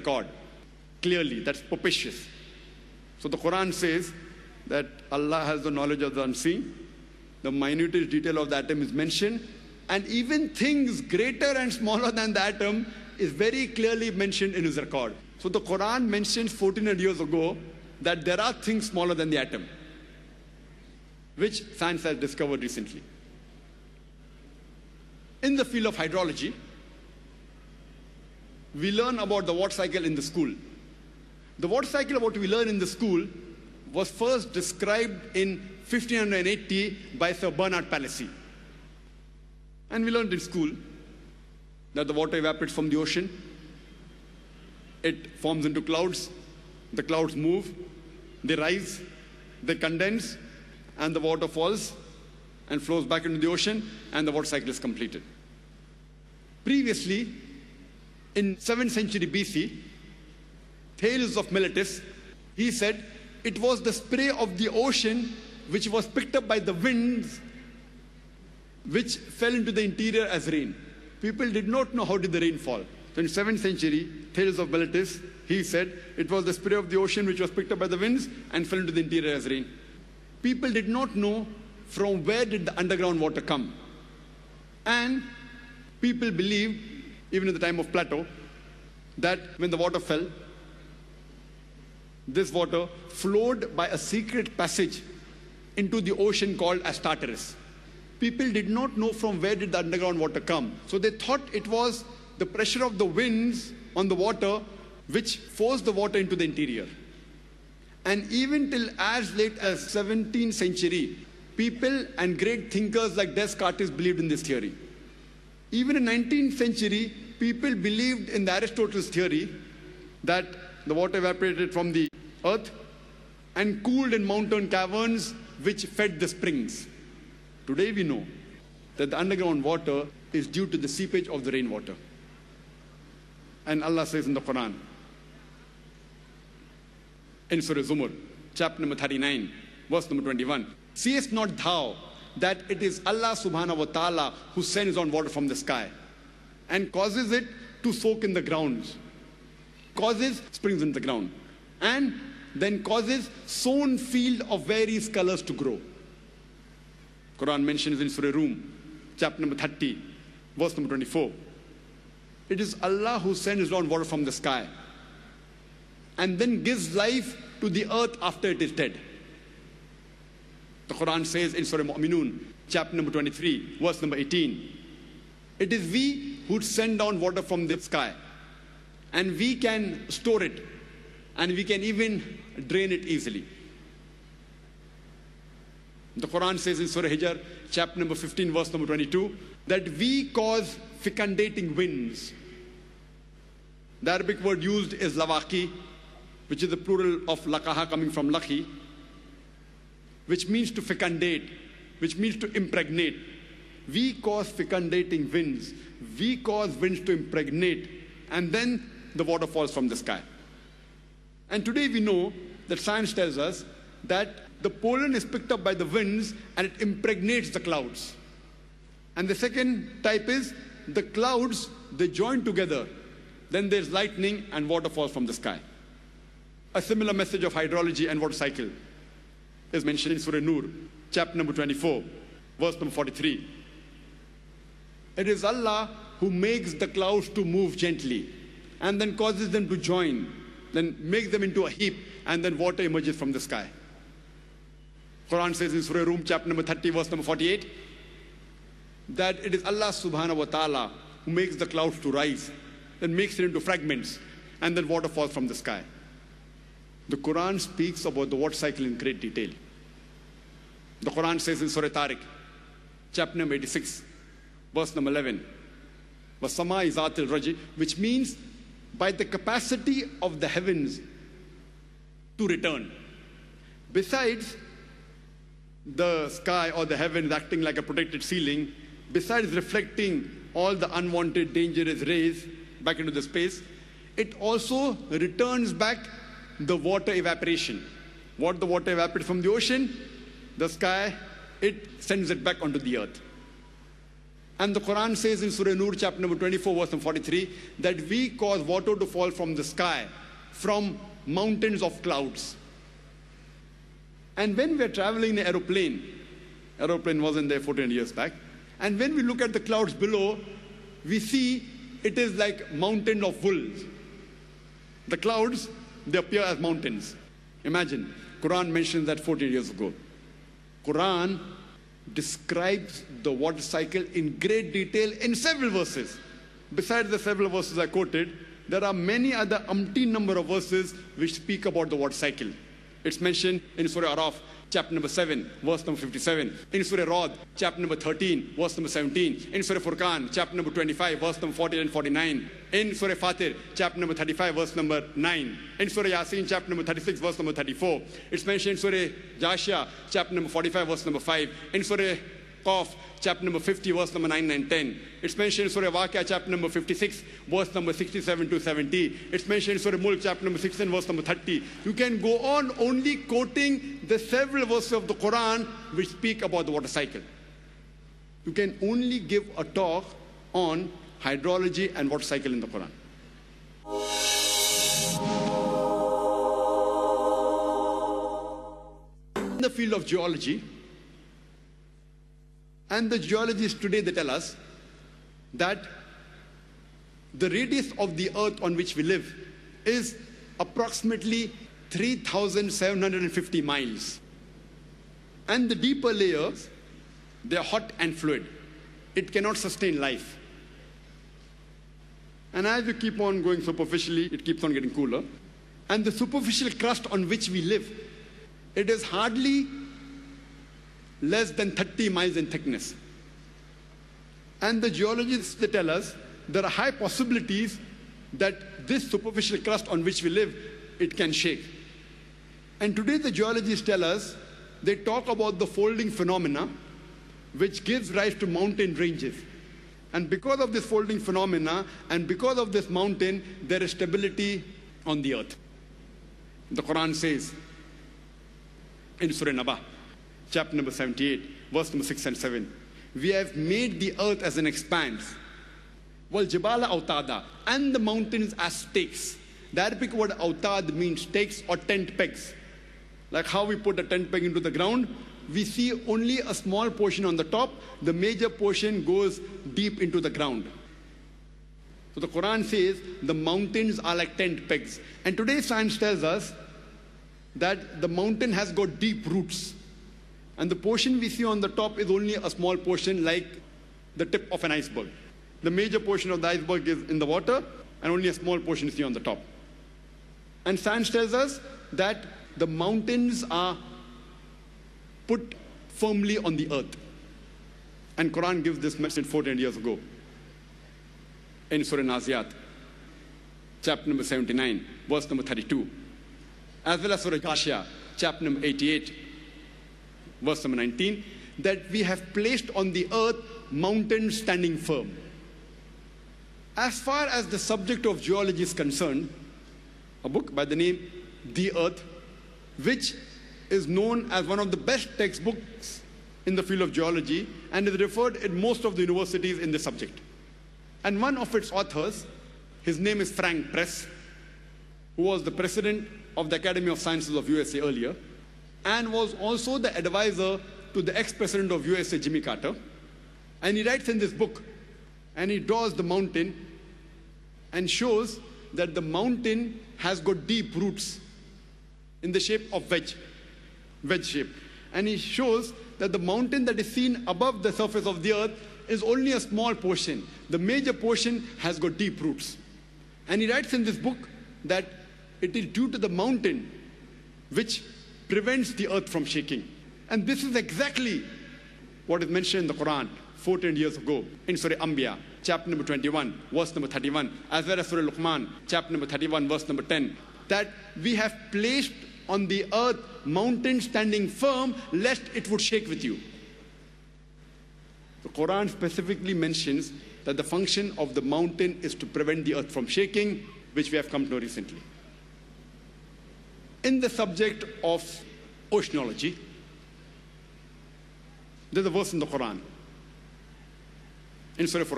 record. Clearly, that's propitious. So the Quran says that Allah has the knowledge of the unseen. The minutest detail of the atom is mentioned. And even things greater and smaller than the atom is very clearly mentioned in his record. So the Quran mentions 1400 years ago that there are things smaller than the atom, which science has discovered recently. In the field of hydrology, we learn about the water cycle in the school. The water cycle, what we learn in the school, was first described in 1580 by Sir Bernard Palissy. And we learned in school that the water evaporates from the ocean. It forms into clouds. The clouds move. They rise. They condense. And the water falls and flows back into the ocean. And the water cycle is completed. Previously, in 7th century BC, Thales of Miletus, he said it was the spray of the ocean which was picked up by the winds which fell into the interior as rain. People did not know how did the rain fall. So in 7th century, Thales of Miletus, he said it was the spray of the ocean which was picked up by the winds and fell into the interior as rain. People did not know from where did the underground water come. And people believed, even at the time of Plato, that when the water fell, this water flowed by a secret passage into the ocean called as Tartarus. People did not know from where did the underground water come. So they thought it was the pressure of the winds on the water which forced the water into the interior. And even till as late as 17th century, people and great thinkers like Descartes believed in this theory. Even in 19th century, people believed in the Aristotle's theory that the water evaporated from the earth and cooled in mountain caverns which fed the springs. Today we know that the underground water is due to the seepage of the rainwater. And Allah says in the Quran, in Surah Zumar, chapter number 39, verse number 21, seest not thou that it is Allah subhanahu wa ta'ala who sends on water from the sky and causes it to soak in the grounds, causes springs in the ground, and then causes sown field of various colors to grow. Quran mentions in Surah Rum, chapter number 30, verse number 24. It is Allah who sends down water from the sky and then gives life to the earth after it is dead. The Quran says in Surah Mu'minun, chapter number 23, verse number 18. It is we who send down water from the sky, and we can store it, and we can even drain it easily. The Quran says in Surah Hijr, chapter number 15, verse number 22, that we cause fecundating winds. The Arabic word used is lawaki, which is the plural of lakaha, coming from laki, which means to fecundate, which means to impregnate. We cause fecundating winds. We cause winds to impregnate, and then the water falls from the sky. And today we know that science tells us that the pollen is picked up by the winds and it impregnates the clouds. And the second type is the clouds, they join together. Then there's lightning and water falls from the sky. A similar message of hydrology and water cycle is mentioned in Surah Nur, chapter number 24, verse number 43. It is Allah who makes the clouds to move gently and then causes them to join, then makes them into a heap, and then water emerges from the sky. Quran says in Surah Rum, chapter number 30, verse number 48, that it is Allah subhanahu wa ta'ala who makes the clouds to rise, then makes it into fragments, and then water falls from the sky. The Quran speaks about the water cycle in great detail. The Quran says in Surah Tariq, chapter number 86, verse number 11, وَسَمَاءِ ذَاتِ الرَّجِ, which means by the capacity of the heavens to return. Besides the sky or the heavens acting like a protected ceiling, besides reflecting all the unwanted dangerous rays back into the space, it also returns back the water evaporation. What the water evaporates from the ocean, the sky, it sends it back onto the earth. And the Quran says in Surah Nur, chapter number 24, verse number 43, that we cause water to fall from the sky, from mountains of clouds. And when we're traveling in an aeroplane wasn't there 14 years back, and when we look at the clouds below, we see it is like mountain of wolves. The clouds, they appear as mountains. Imagine, Quran mentions that 14 years ago. Quran describes the water cycle in great detail in several verses. Besides the several verses I quoted, there are many other umpteen number of verses which speak about the water cycle. It's mentioned in Surah Araf, chapter number 7, verse number 57. In Surah Ra'd, chapter number 13, verse number 17. In Surah Furqan, chapter number 25, verse number 40 and 49. In Surah Fatir, chapter number 35, verse number 9. In Surah Yasin, chapter number 36, verse number 34. It's mentioned in Surah Jashia, chapter number 45, verse number 5. In Surah Qaf, chapter number 50, verse number 9 and 10. It's mentioned in Surah Waqia, chapter number 56, verse number 67 to 70. It's mentioned in Surah Mulk, chapter number 16, verse number 30. You can go on only quoting the several verses of the Quran which speak about the water cycle. You can only give a talk on hydrology and water cycle in the Quran. In the field of geology, and the geologists today, they tell us that the radius of the earth on which we live is approximately 3,750 miles. And the deeper layers, they are hot and fluid. It cannot sustain life. And as you keep on going superficially, it keeps on getting cooler. And the superficial crust on which we live, it is hardly less than 30 miles in thickness. And the geologists, they tell us there are high possibilities that this superficial crust on which we live, it can shake. And today the geologists tell us, they talk about the folding phenomena which gives rise to mountain ranges. And because of this folding phenomena and because of this mountain, there is stability on the earth. The Quran says in Surah Naba, chapter number 78, verse number 6 and 7. We have made the earth as an expanse. Wal jibala autada, and the mountains as stakes. The Arabic word autad means stakes or tent pegs. Like how we put a tent peg into the ground, we see only a small portion on the top. The major portion goes deep into the ground. So the Quran says the mountains are like tent pegs. And today science tells us that the mountain has got deep roots. And the portion we see on the top is only a small portion, like the tip of an iceberg. The major portion of the iceberg is in the water, and only a small portion is here on the top. And science tells us that the mountains are put firmly on the earth. And Quran gives this message 14 years ago. In Surah Naziat, chapter number 79, verse number 32. As well as Surah Jashia, chapter number 88, verse number 19, that we have placed on the earth mountains standing firm. As far as the subject of geology is concerned, a book by the name The Earth, which is known as one of the best textbooks in the field of geology and is referred in most of the universities in the subject. And one of its authors, his name is Frank Press, who was the president of the Academy of Sciences of USA earlier, and was also the advisor to the ex-president of USA, Jimmy Carter. And he writes in this book, and he draws the mountain and shows that the mountain has got deep roots in the shape of wedge shape. And he shows that the mountain that is seen above the surface of the earth is only a small portion. The major portion has got deep roots. And he writes in this book that it is due to the mountain which prevents the earth from shaking. And this is exactly what is mentioned in the Quran 14 years ago in Surah Anbiya, chapter number 21, verse number 31, as well as Surah Luqman, chapter number 31, verse number 10, that we have placed on the earth mountains standing firm, lest it would shake with you. The Quran specifically mentions that the function of the mountain is to prevent the earth from shaking, which we have come to know recently. In the subject of oceanology, there's a verse in the Quran in Surah Furqan.